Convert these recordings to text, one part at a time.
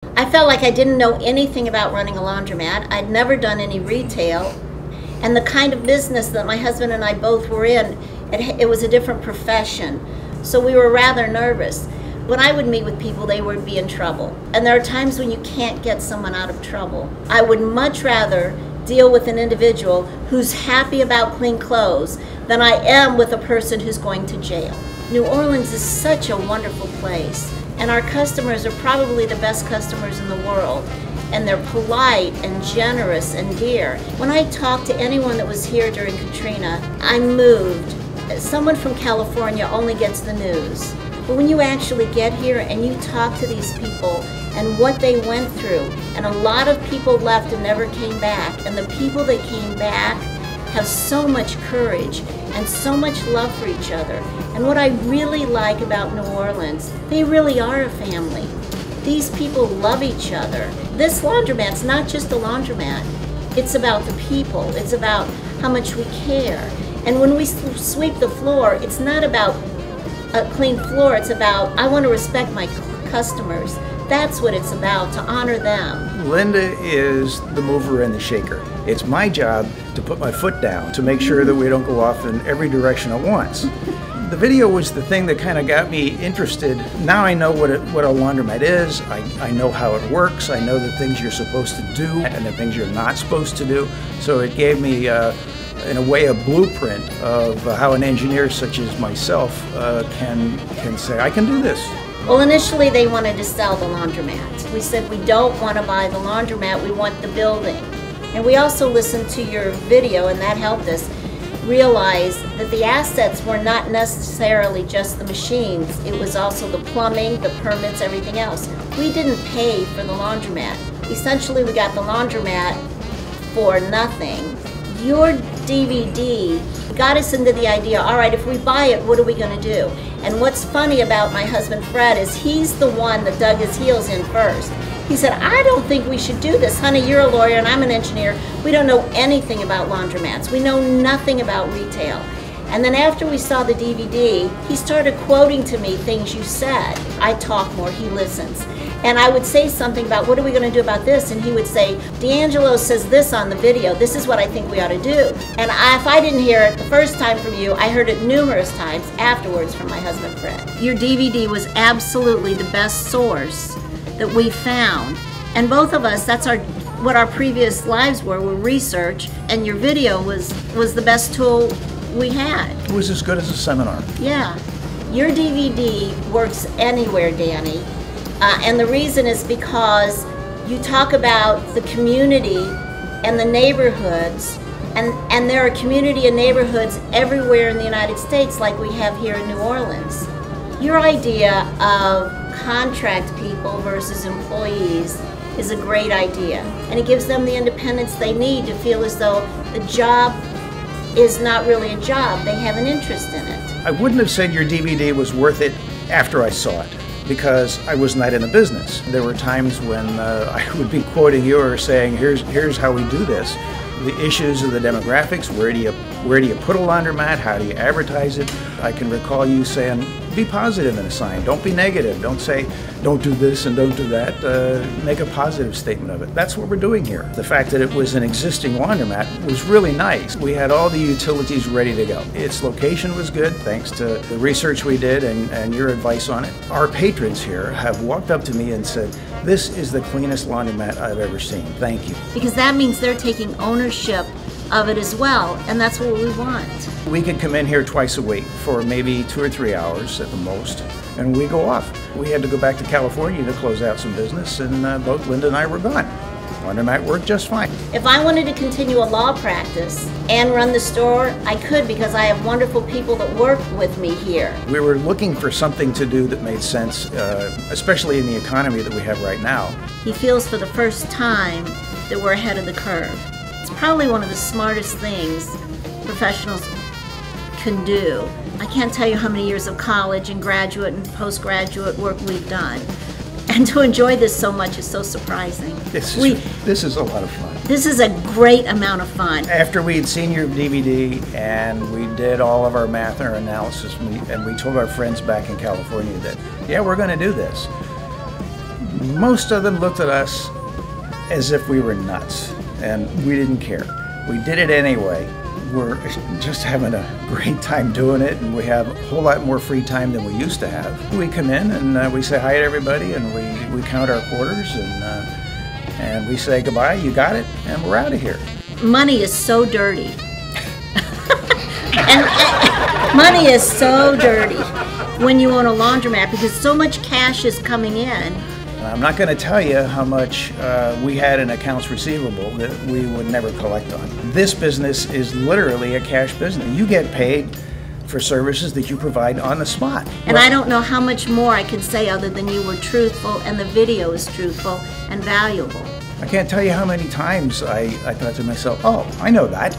I felt like I didn't know anything about running a laundromat. I'd never done any retail. And the kind of business that my husband and I both were in, it was a different profession. So we were rather nervous. When I would meet with people, they would be in trouble. And there are times when you can't get someone out of trouble. I would much rather deal with an individual who's happy about clean clothes than I am with a person who's going to jail. New Orleans is such a wonderful place, and our customers are probably the best customers in the world, and they're polite and generous and dear. When I talked to anyone that was here during Katrina, I'm moved. Someone from California only gets the news. But when you actually get here and you talk to these people and what they went through, and a lot of people left and never came back, and the people that came back have so much courage and so much love for each other. And what I really like about New Orleans, they really are a family. These people love each other. This laundromat's not just a laundromat. It's about the people. It's about how much we care. And when we sweep the floor, it's not about a clean floor. It's about, I want to respect my customers. That's what it's about, to honor them. Linda is the mover and the shaker. It's my job to put my foot down to make sure that we don't go off in every direction at once. The video was the thing that kind of got me interested. Now I know what a laundromat is. I know how it works. I know the things you're supposed to do and the things you're not supposed to do. So it gave me, in a way, a blueprint of how an engineer such as myself can say, I can do this. Well, initially they wanted to sell the laundromat. We said we don't want to buy the laundromat, we want the building. And we also listened to your video, and that helped us realize that the assets were not necessarily just the machines. It was also the plumbing, the permits, everything else. We didn't pay for the laundromat. Essentially, we got the laundromat for nothing. Your DVD got us into the idea, all right, if we buy it, what are we going to do? And what's funny about my husband Fred is he's the one that dug his heels in first. He said, I don't think we should do this. Honey, you're a lawyer and I'm an engineer. We don't know anything about laundromats. We know nothing about retail. And then after we saw the DVD, he started quoting to me things you said. I talk more, he listens. And I would say something about, what are we going to do about this? And he would say, D'Angelo says this on the video. This is what I think we ought to do. And if I didn't hear it the first time from you, I heard it numerous times afterwards from my husband, Fred. Your DVD was absolutely the best source that we found. And both of us, that's what our previous lives were research. And your video was the best tool we had. It was as good as a seminar. Yeah. Your DVD works anywhere, Danny. And the reason is because you talk about the community and the neighborhoods, and there are community and neighborhoods everywhere in the United States like we have here in New Orleans. Your idea of contract people versus employees is a great idea, and it gives them the independence they need to feel as though the job is not really a job. They have an interest in it. I wouldn't have said your DVD was worth it after I saw it, because I was not in the business. There were times when I would be quoting you or saying, here's how we do this. The issues of the demographics, where do you put a laundromat, how do you advertise it? I can recall you saying, be positive in a sign, don't be negative, don't say, don't do this and don't do that, make a positive statement of it. That's what we're doing here. The fact that it was an existing laundromat was really nice. We had all the utilities ready to go. Its location was good, thanks to the research we did and your advice on it. Our patrons here have walked up to me and said, this is the cleanest laundromat I've ever seen, thank you. Because that means they're taking ownership of it as well, and that's what we want. We could come in here twice a week for maybe 2 or 3 hours at the most, and we go off. We had to go back to California to close out some business, and both Linda and I were gone. Laundromat worked just fine. If I wanted to continue a law practice and run the store, I could, because I have wonderful people that work with me here. We were looking for something to do that made sense, especially in the economy that we have right now. He feels for the first time that we're ahead of the curve. It's probably one of the smartest things professionals can do. I can't tell you how many years of college and graduate and postgraduate work we've done. And to enjoy this so much is so surprising. This is a lot of fun. This is a great amount of fun. After we had seen your DVD and we did all of our math and our analysis, and we told our friends back in California that, yeah, we're going to do this. most of them looked at us as if we were nuts, and we didn't care. We did it anyway. We're just having a great time doing it, and we have a whole lot more free time than we used to have. We come in and we say hi to everybody, and we count our quarters, and we say goodbye, you got it, and we're out of here. Money is so dirty. and money is so dirty when you own a laundromat because so much cash is coming in. I'm not going to tell you how much we had in accounts receivable that we would never collect on. This business is literally a cash business. You get paid for services that you provide on the spot. And I don't know how much more I can say other than you were truthful and the video is truthful and valuable. I can't tell you how many times I thought to myself, oh, I know that.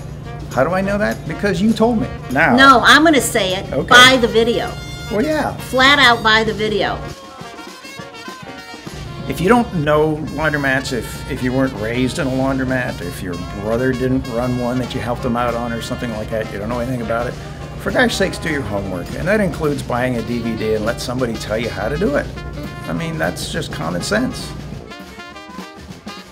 How do I know that? Because you told me. Now. No, I'm going to say it. Okay. Buy the video. Well, yeah. Flat out buy the video. If you don't know laundromats, if you weren't raised in a laundromat, if your brother didn't run one that you helped him out on or something like that, you don't know anything about it, for gosh sakes, do your homework. And that includes buying a DVD and let somebody tell you how to do it. I mean, that's just common sense.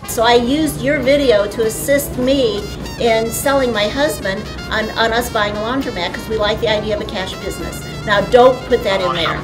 So I used your video to assist me in selling my husband on us buying a laundromat because we like the idea of a cash business. Now don't put that in there.